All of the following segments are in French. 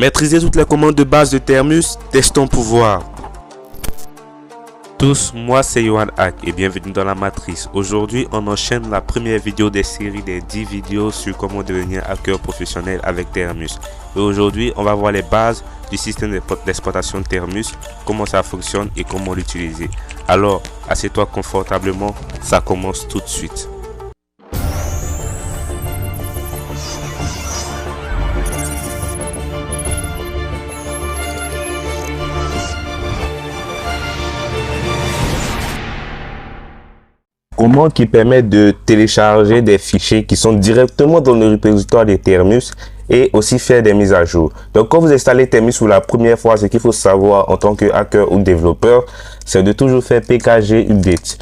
Maîtriser toutes les commandes de base de Termus, testons pour voir. Tous, moi c'est Johan Hack et bienvenue dans la Matrice. Aujourd'hui, on enchaîne la première vidéo des séries des 10 vidéos sur comment devenir hacker professionnel avec Termus. Et aujourd'hui, on va voir les bases du système d'exploitation de Termus, comment ça fonctionne et comment l'utiliser. Alors, assieds-toi confortablement, ça commence tout de suite. Comment qui permet de télécharger des fichiers qui sont directement dans le repositoire de Termus et aussi faire des mises à jour. Donc quand vous installez Termus pour la première fois, ce qu'il faut savoir en tant que hacker ou développeur, c'est de toujours faire pkg update.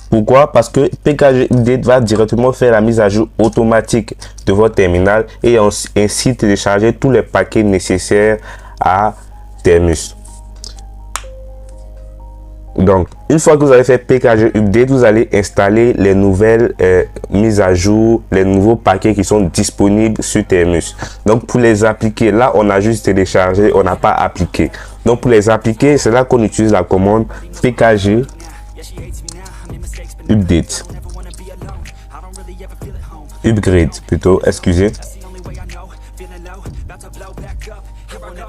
Pourquoi? Parce que pkg update va directement faire la mise à jour automatique de votre terminal et ainsi télécharger tous les paquets nécessaires à Termus. Donc, une fois que vous avez fait pkg update, vous allez installer les nouvelles mises à jour, les nouveaux paquets qui sont disponibles sur Termus. Donc, pour les appliquer, là, on a juste téléchargé, on n'a pas appliqué. Donc, pour les appliquer, c'est là qu'on utilise la commande pkg update. Upgrade, plutôt, excusez.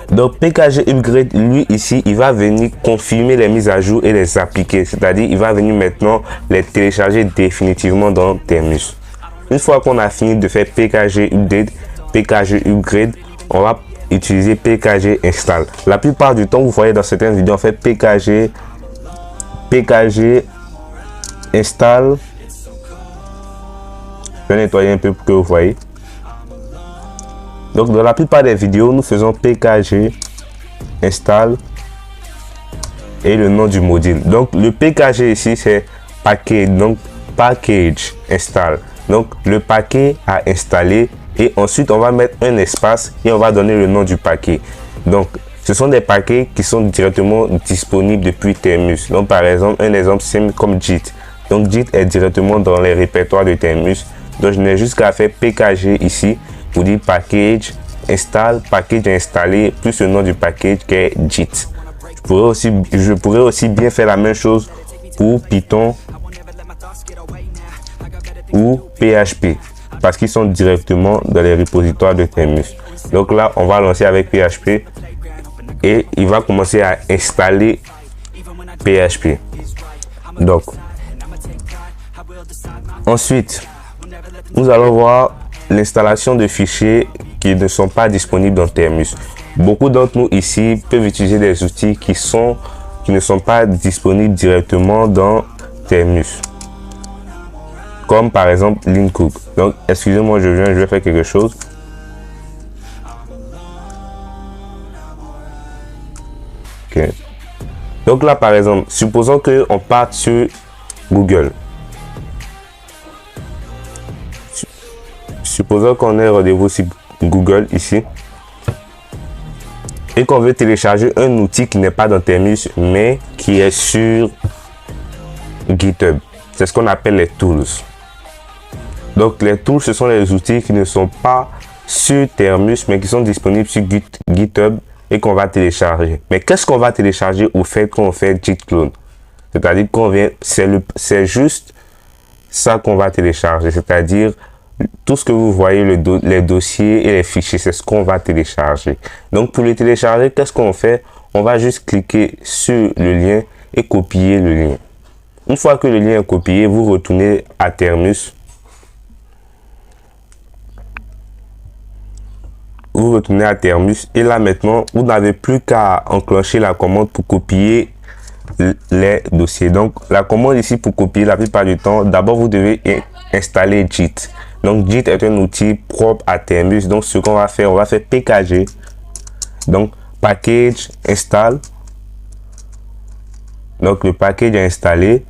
Donc pkg upgrade, lui ici, il va venir confirmer les mises à jour et les appliquer, c'est-à-dire il va venir maintenant les télécharger définitivement dans Termus. Une fois qu'on a fini de faire pkg update, pkg upgrade, on va utiliser pkg install. La plupart du temps, vous voyez dans certaines vidéos, on fait pkg install. Je vais nettoyer un peu pour que vous voyez. Donc dans la plupart des vidéos, nous faisons pkg install et le nom du module. Donc le pkg ici c'est package, donc package install. Donc le paquet à installer et ensuite on va mettre un espace et on va donner le nom du paquet. Donc ce sont des paquets qui sont directement disponibles depuis Termus. Donc par exemple, un exemple simple comme JIT. Donc JIT est directement dans les répertoires de Termus. Donc je n'ai juste qu'à faire pkg ici pour dire package install, package installé plus le nom du package qui est JIT. Je pourrais aussi bien faire la même chose pour Python ou PHP parce qu'ils sont directement dans les repositoires de Termus. Donc là, on va lancer avec PHP et il va commencer à installer PHP. Donc ensuite, nous allons voir l'installation de fichiers qui ne sont pas disponibles dans Termus. Beaucoup d'entre nous ici peuvent utiliser des outils qui ne sont pas disponibles directement dans Termus, comme par exemple Lincook. Donc excusez-moi, je vais faire quelque chose. Ok. Donc là par exemple, supposons que on parte sur Google. Supposons qu'on ait rendez-vous sur Google ici et qu'on veut télécharger un outil qui n'est pas dans Termus mais qui est sur GitHub. C'est ce qu'on appelle les tools. Donc les tools, ce sont les outils qui ne sont pas sur Termus mais qui sont disponibles sur GitHub et qu'on va télécharger. Mais qu'est-ce qu'on va télécharger au fait qu'on fait git clone? C'est-à-dire qu'on vient, c'est juste ça qu'on va télécharger, c'est-à-dire tout ce que vous voyez, les dossiers et les fichiers, c'est ce qu'on va télécharger. Donc pour les télécharger, qu'est-ce qu'on fait? On va juste cliquer sur le lien et copier le lien. Une fois que le lien est copié, vous retournez à Termus. Vous retournez à Termus et là maintenant, vous n'avez plus qu'à enclencher la commande pour copier les dossiers. Donc la commande ici pour copier, la plupart du temps, d'abord vous devez installer JIT. Donc JIT est un outil propre à Termus. Donc ce qu'on va faire, on va faire pkg, donc package install. Donc le package est installé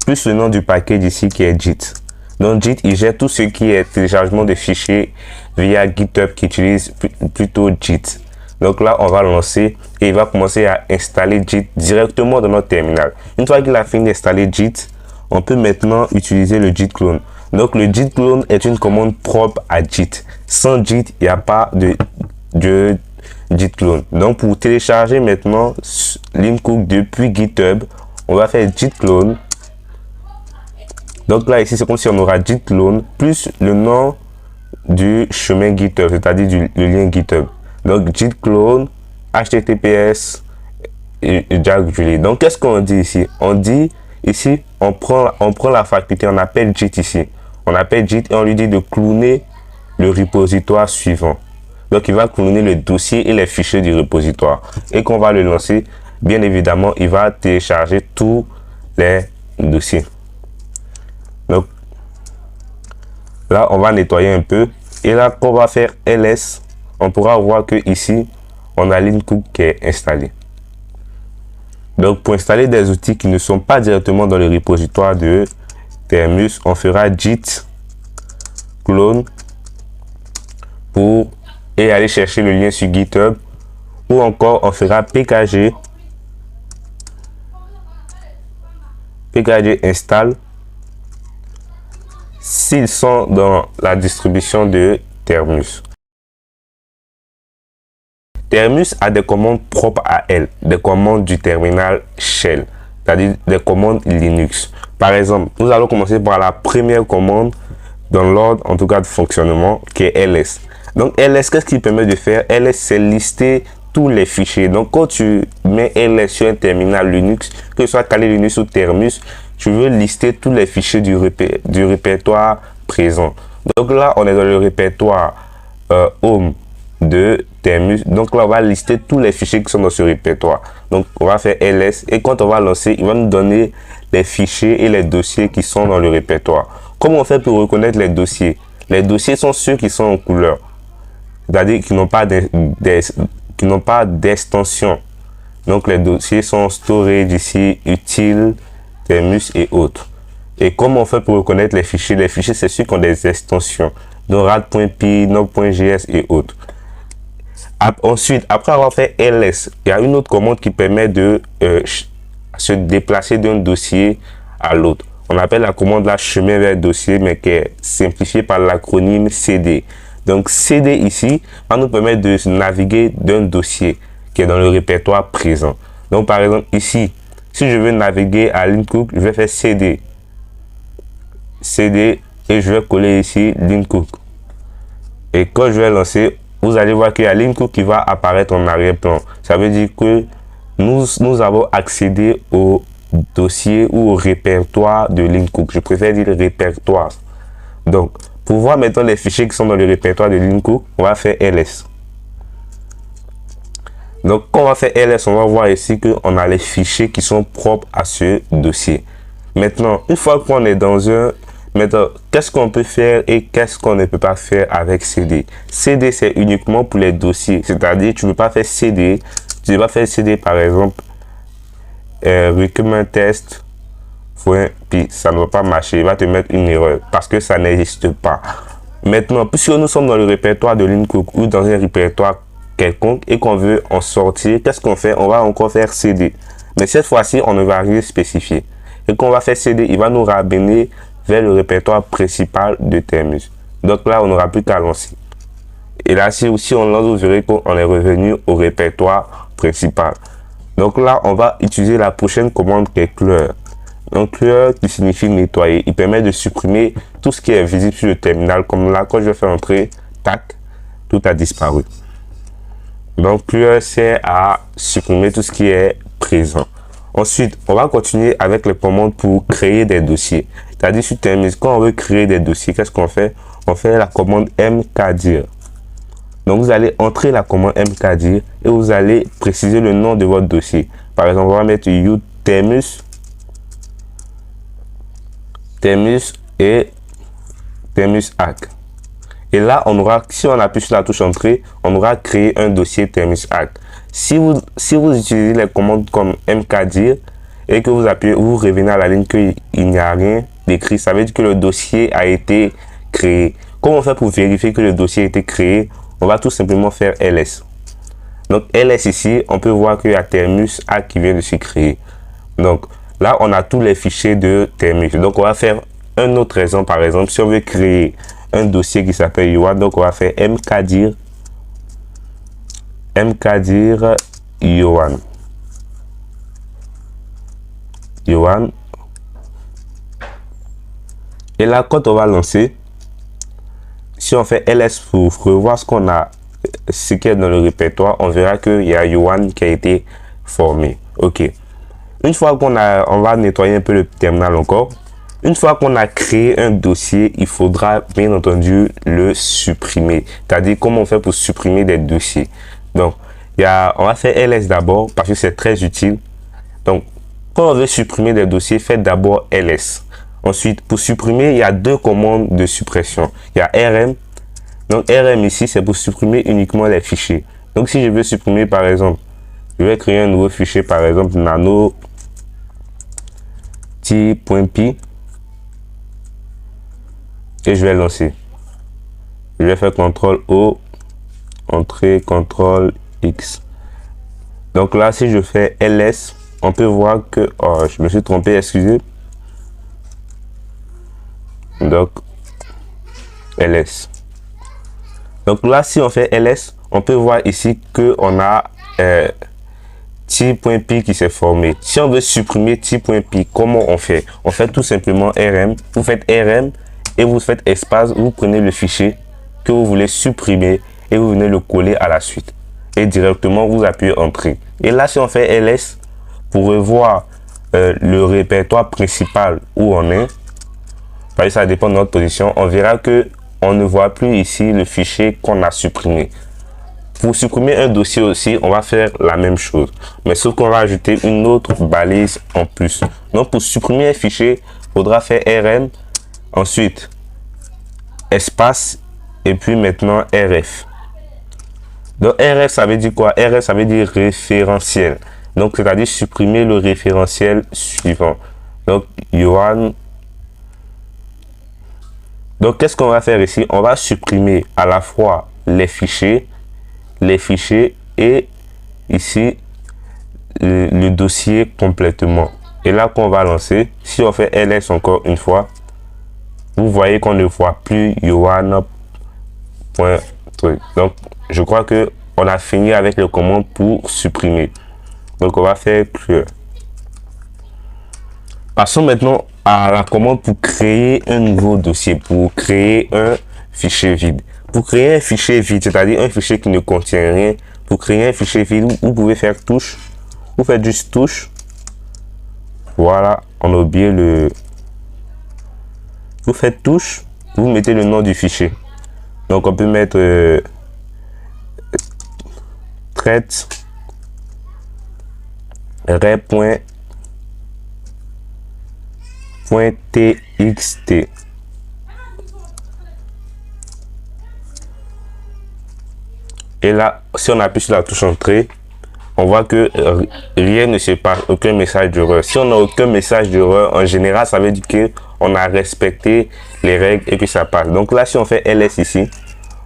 plus le nom du package ici qui est JIT. Donc JIT, il gère tout ce qui est téléchargement de fichiers via GitHub qui utilise plutôt JIT. Donc là, on va lancer et il va commencer à installer JIT directement dans notre terminal. Une fois qu'il a fini d'installer JIT, on peut maintenant utiliser le JIT clone. Donc le JIT clone est une commande propre à JIT. Sans JIT, il n'y a pas de Git clone. Donc pour télécharger maintenant Leancook depuis GitHub, on va faire Git clone. Donc là ici c'est comme si on aura Git clone plus le nom du chemin GitHub, c'est-à-dire le lien GitHub. Donc Git clone https et Jack Julie. Donc qu'est-ce qu'on dit ici? On dit ici on prend la faculté, on appelle Git ici. On appelle Git et on lui dit de cloner le repositoire suivant. Donc il va cloner le dossier et les fichiers du repositoire. Et qu'on va le lancer, bien évidemment, il va télécharger tous les dossiers. Donc là, on va nettoyer un peu. Et là, quand on va faire ls, on pourra voir que ici, on a Leancook qui est installé. Donc pour installer des outils qui ne sont pas directement dans le repositoire de Termus, on fera Git clone et aller chercher le lien sur GitHub, ou encore on fera pkg install s'ils sont dans la distribution de Termus. Termus a des commandes propres à elle, des commandes du terminal shell, c'est-à-dire des commandes Linux. Par exemple, nous allons commencer par la première commande dans l'ordre en tout cas de fonctionnement, qui est ls. Donc ls, qu'est-ce qu'il permet de faire? Ls, c'est lister tous les fichiers. Donc quand tu mets ls sur un terminal Linux, que ce soit Kali Linux ou Termus, tu veux lister tous les fichiers du répertoire présent. Donc là, on est dans le répertoire home de Termus. Donc là, on va lister tous les fichiers qui sont dans ce répertoire. Donc on va faire ls et quand on va lancer, il va nous donner les fichiers et les dossiers qui sont dans le répertoire. Comment on fait pour reconnaître les dossiers? Les dossiers sont ceux qui sont en couleur, c'est-à-dire qui n'ont pas d'extension. Donc les dossiers sont storage ici, utile, Termus et autres. Et comment on fait pour reconnaître les fichiers? Les fichiers, c'est ceux qui ont des extensions, donc rad.py, node.js et autres. Ensuite, après avoir fait ls, il y a une autre commande qui permet de se déplacer d'un dossier à l'autre. On appelle la commande là chemin vers dossier, mais qui est simplifiée par l'acronyme cd. Donc cd ici va nous permettre de naviguer d'un dossier qui est dans le répertoire présent. Donc par exemple ici, si je veux naviguer à Leancook, je vais faire cd et je vais coller ici Leancook. Et quand je vais lancer, vous allez voir qu'il y a Leancook qui va apparaître en arrière-plan. Ça veut dire que nous avons accédé au dossier ou au répertoire de Leancook. Je préfère dire répertoire. Donc, pour voir maintenant les fichiers qui sont dans le répertoire de Leancook, on va faire ls. Donc, quand on va faire ls, on va voir ici qu'on a les fichiers qui sont propres à ce dossier. Maintenant, une fois qu'on est dans un... Maintenant, qu'est-ce qu'on peut faire et qu'est-ce qu'on ne peut pas faire avec cd? Cd, c'est uniquement pour les dossiers. C'est-à-dire, tu ne peux pas faire cd. Tu ne peux pas faire cd, par exemple, recommend test, puis ça ne va pas marcher. Il va te mettre une erreur parce que ça n'existe pas. Maintenant, puisque nous sommes dans le répertoire de Leancook ou dans un répertoire quelconque et qu'on veut en sortir, qu'est-ce qu'on fait? On va encore faire cd. Mais cette fois-ci, on ne va rien spécifier. Et quand on va faire cd, il va nous ramener vers le répertoire principal de Termus. Donc là, on n'aura plus qu'à lancer. Et là, si on lance, vous verrez qu'on est revenu au répertoire principal. Donc là, on va utiliser la prochaine commande qui est clear. Donc clear qui signifie nettoyer. Il permet de supprimer tout ce qui est visible sur le terminal. Comme là, quand je vais faire entrer, tac, tout a disparu. Donc clear sert à supprimer tout ce qui est présent. Ensuite, on va continuer avec les commandes pour créer des dossiers. C'est-à-dire sur Termus, quand on veut créer des dossiers, qu'est-ce qu'on fait? On fait la commande mkdir. Donc vous allez entrer la commande mkdir et vous allez préciser le nom de votre dossier. Par exemple, on va mettre u Termus et termus-hack. Et là, on aura, si on appuie sur la touche entrée, on aura créé un dossier termus-hack. Si vous utilisez les commandes comme mkdir et que vous appuyez, vous revenez à la ligne qu'il n'y a rien d'écrit, ça veut dire que le dossier a été créé. Comment on fait pour vérifier que le dossier a été créé? On va tout simplement faire ls. Donc ls ici, on peut voir qu'il y a termus-hack qui vient de se créer. Donc là, on a tous les fichiers de Termus. Donc on va faire un autre exemple. Par exemple, si on veut créer un dossier qui s'appelle UA, donc on va faire mkdir mkdir Yohan. Yohan. Et là, quand on va lancer, si on fait ls pour revoir ce qu'on a, ce qui est dans le répertoire, on verra qu'il y a Yohan qui a été formé. Ok. Une fois qu'on a, on va nettoyer un peu le terminal encore. Une fois qu'on a créé un dossier, il faudra bien entendu le supprimer. C'est-à-dire comment on fait pour supprimer des dossiers. Donc, on va faire ls d'abord parce que c'est très utile. Donc, quand on veut supprimer des dossiers, faites d'abord ls. Ensuite, pour supprimer, il y a deux commandes de suppression. Il y a rm. Donc, rm ici, c'est pour supprimer uniquement les fichiers. Donc, si je veux supprimer, par exemple, je vais créer un nouveau fichier, par exemple, nano.py. Et je vais lancer. Je vais faire CTRL-O, entrée, CTRL-X. Donc là, si je fais ls, on peut voir que... Oh, je me suis trompé, excusez. Donc, ls. Donc là, si on fait ls, on peut voir ici qu'on a t.py qui s'est formé. Si on veut supprimer t.py, comment on fait? On fait tout simplement rm. Vous faites rm et vous faites espace, vous prenez le fichier que vous voulez supprimer et vous venez le coller à la suite. Et directement, vous appuyez entrée. Et là, si on fait ls, pour revoir le répertoire principal où on est, parce que ça dépend de notre position, on verra que on ne voit plus ici le fichier qu'on a supprimé. Pour supprimer un dossier aussi, on va faire la même chose. Mais sauf qu'on va ajouter une autre balise en plus. Donc, pour supprimer un fichier, il faudra faire rm. Ensuite, espace et puis maintenant rf. Donc rf ça veut dire quoi? Rf ça veut dire référentiel. Donc c'est-à-dire supprimer le référentiel suivant. Donc Yohan. Donc qu'est-ce qu'on va faire ici? On va supprimer à la fois les fichiers et ici le dossier complètement. Et là qu'on va lancer, si on fait ls encore une fois, vous voyez qu'on ne voit plus Yohan. Donc, je crois que on a fini avec les commandes pour supprimer. Donc, on va faire clear. Passons maintenant à la commande pour créer un nouveau dossier, pour créer un fichier vide. Pour créer un fichier vide, c'est-à-dire un fichier qui ne contient rien, pour créer un fichier vide, vous pouvez faire touche. Vous faites juste touche. Voilà, on a oublié le... Vous faites touche, vous mettez le nom du fichier. Donc on peut mettre traite ray.txt. Et là, si on appuie sur la touche entrée, on voit que rien ne se passe, aucun message d'erreur. Si on n'a aucun message d'erreur, en général, ça veut dire que on a respecté les règles et que ça passe. Donc là, si on fait ls ici,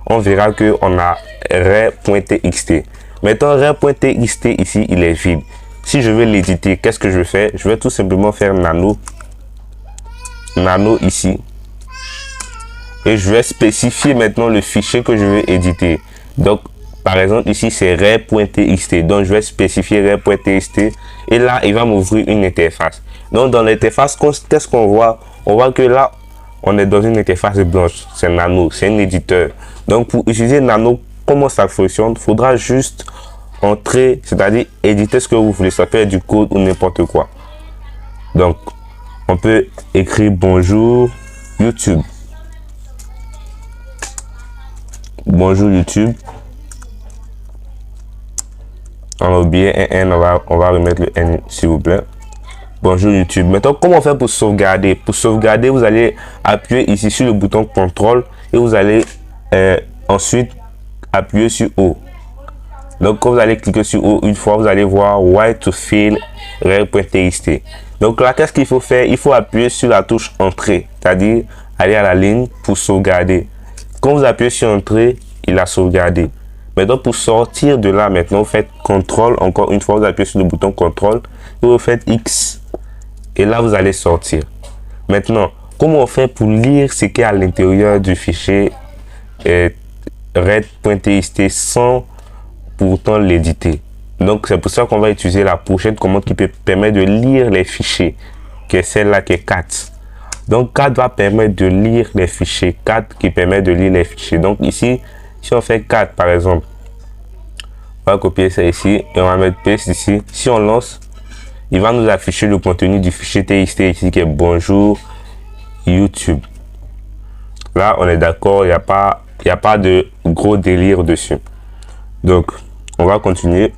on verra que on a ray.txt. Maintenant, ray.txt ici, il est vide. Si je veux l'éditer, qu'est-ce que je fais? Je vais tout simplement faire nano ici. Et je vais spécifier maintenant le fichier que je veux éditer. Donc, par exemple, ici, c'est ray.txt. Donc, je vais spécifier ray.txt. Et là, il va m'ouvrir une interface. Donc, dans l'interface, qu'est-ce qu'on voit? On voit que là, on est dans une interface blanche. C'est Nano, c'est un éditeur. Donc, pour utiliser Nano, comment ça fonctionne? Il faudra juste entrer, c'est-à-dire éditer ce que vous voulez. Ça peut être du code ou n'importe quoi. Donc, on peut écrire bonjour YouTube. Bonjour YouTube. On a oublié un N, on va remettre le N s'il vous plaît. Bonjour YouTube. Maintenant, comment on fait pour sauvegarder? Pour sauvegarder, vous allez appuyer ici sur le bouton contrôle et vous allez ensuite appuyer sur O. Donc, quand vous allez cliquer sur O une fois, vous allez voir Why to fill ray.txt. Donc là, qu'est-ce qu'il faut faire? Il faut appuyer sur la touche entrée, c'est-à-dire aller à la ligne pour sauvegarder. Quand vous appuyez sur entrée, il a sauvegardé. Maintenant, pour sortir de là, maintenant, vous faites CTRL. Encore une fois, vous appuyez sur le bouton CTRL et vous faites X. Et là, vous allez sortir. Maintenant, comment on fait pour lire ce qui est à l'intérieur du fichier red.txt sans pourtant l'éditer. Donc c'est pour ça qu'on va utiliser la prochaine commande qui peut permettre de lire les fichiers, qui est celle-là qui est cat. Donc cat va permettre de lire les fichiers, cat qui permet de lire les fichiers. Donc ici, si on fait cat par exemple, on va copier ça ici et on va mettre paste ici. Si on lance, il va nous afficher le contenu du fichier txt ici qui est bonjour YouTube. Là on est d'accord, il n'y a pas de gros délire dessus. Donc on va continuer.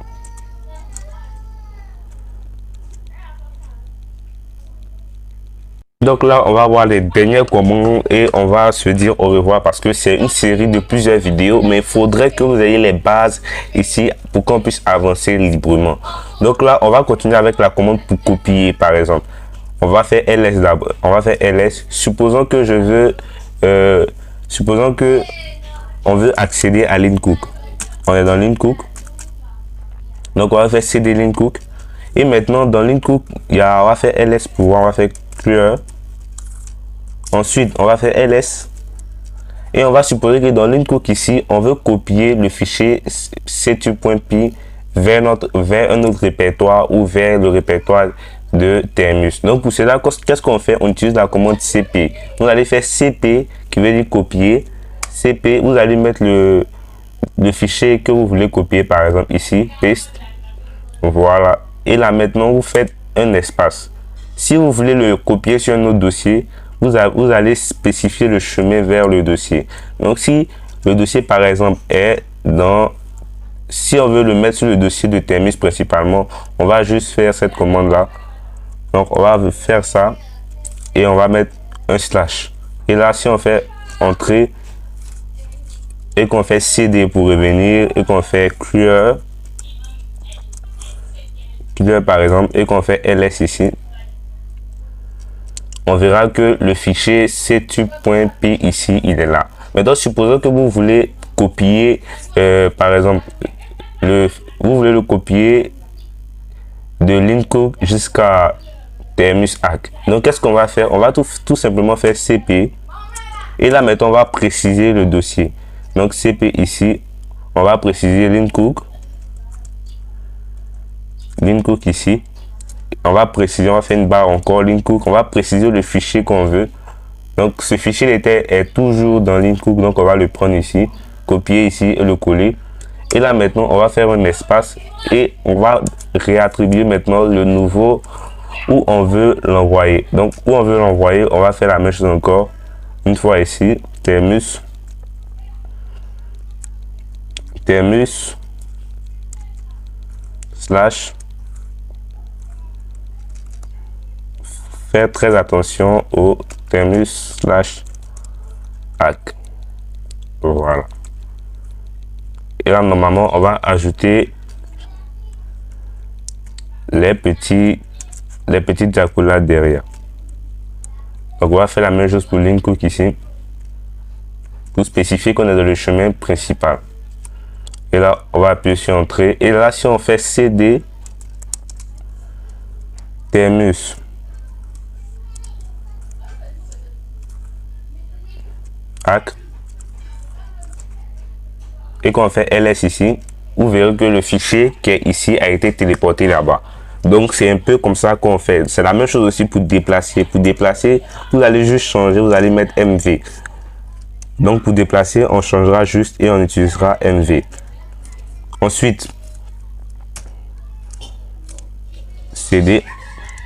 Donc là, on va voir les dernières commandes et on va se dire au revoir parce que c'est une série de plusieurs vidéos, mais il faudrait que vous ayez les bases ici pour qu'on puisse avancer librement. Donc là, on va continuer avec la commande pour copier, par exemple. On va faire ls d'abord. On va faire ls. Supposons que je veux, supposons que on veut accéder à Lincook. On est dans Lincook. Donc on va faire cd Lincook. Et maintenant dans Lincook, on va faire ls pour voir, on va faire clear. Ensuite, on va faire ls et on va supposer que dans Lincook ici, on veut copier le fichier c2.py vers un autre répertoire ou vers le répertoire de Termus. Donc pour cela, qu'est-ce qu'on fait? On utilise la commande cp. Vous allez faire cp qui veut dire copier. Cp, vous allez mettre le fichier que vous voulez copier, par exemple ici, paste. Voilà. Et là maintenant, vous faites un espace. Si vous voulez le copier sur un autre dossier, vous allez spécifier le chemin vers le dossier. Donc si le dossier par exemple est dans, si on veut le mettre sur le dossier de Termus principalement, on va juste faire cette commande là. Donc on va faire ça et on va mettre un slash. Et là si on fait entrée et qu'on fait cd pour revenir et qu'on fait clear par exemple et qu'on fait ls ici, on verra que le fichier c2.py ici, il est là. Maintenant, supposons que vous voulez copier, par exemple, vous voulez le copier de Lincook jusqu'à Termus hack. Donc, qu'est-ce qu'on va faire? On va tout simplement faire cp. Et là, maintenant, on va préciser le dossier. Donc, cp ici, on va préciser Lincook. Lincook ici. On va préciser, on va faire une barre encore Lincook, on va préciser le fichier qu'on veut. Donc ce fichier est toujours dans Lincook, donc on va le prendre ici, copier ici et le coller. Et là maintenant on va faire un espace et on va réattribuer maintenant le nouveau où on veut l'envoyer. Donc où on veut l'envoyer, on va faire la même chose encore. Une fois ici, Termus slash. Faire très attention au Termus slash hack. Voilà. Et là, normalement, on va ajouter les petites accolades derrière. Donc, on va faire la même chose pour Lincook ici. Pour spécifier qu'on est dans le chemin principal. Et là, on va appuyer sur entrée. Et là, si on fait cd Termus hack et qu'on fait ls ici, vous verrez que le fichier qui est ici a été téléporté là-bas. Donc c'est un peu comme ça qu'on fait. C'est la même chose aussi pour déplacer. Pour déplacer, vous allez juste changer, vous allez mettre mv. Donc pour déplacer, on changera juste et on utilisera mv. Ensuite, cd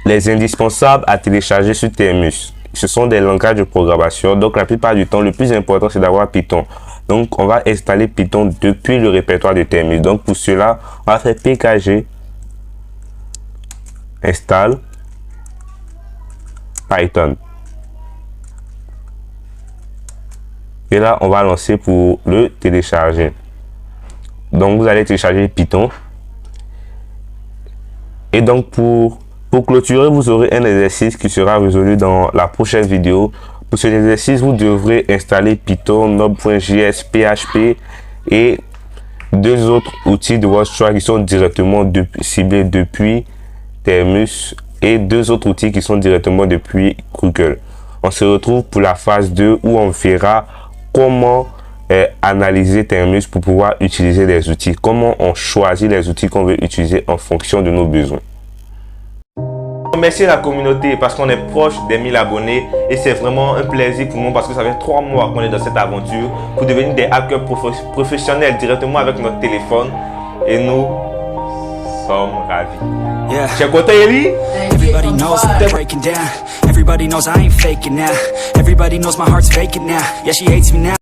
les indispensables à télécharger sur Termus. Ce sont des langages de programmation. Donc la plupart du temps, le plus important, c'est d'avoir Python. Donc on va installer Python depuis le répertoire de Termus. Donc pour cela, on va faire pkg install Python. Et là, on va lancer pour le télécharger. Donc vous allez télécharger Python. Et donc pour clôturer, vous aurez un exercice qui sera résolu dans la prochaine vidéo. Pour cet exercice, vous devrez installer Python, Node.js, PHP et deux autres outils de votre choix qui sont directement ciblés depuis Termus et deux autres outils qui sont directement depuis Google. On se retrouve pour la phase 2 où on verra comment analyser Terminus pour pouvoir utiliser les outils. Comment on choisit les outils qu'on veut utiliser en fonction de nos besoins. Merci à la communauté parce qu'on est proche des 1000 abonnés et c'est vraiment un plaisir pour nous parce que ça fait 3 mois qu'on est dans cette aventure pour devenir des hackers professionnels directement avec notre téléphone et nous sommes ravis. Yeah. Tu es content, Eli? Everybody knows that I'm breaking down. Everybody knows I ain't faking now. Everybody knows my heart's vacant now. Yeah, she hates me now.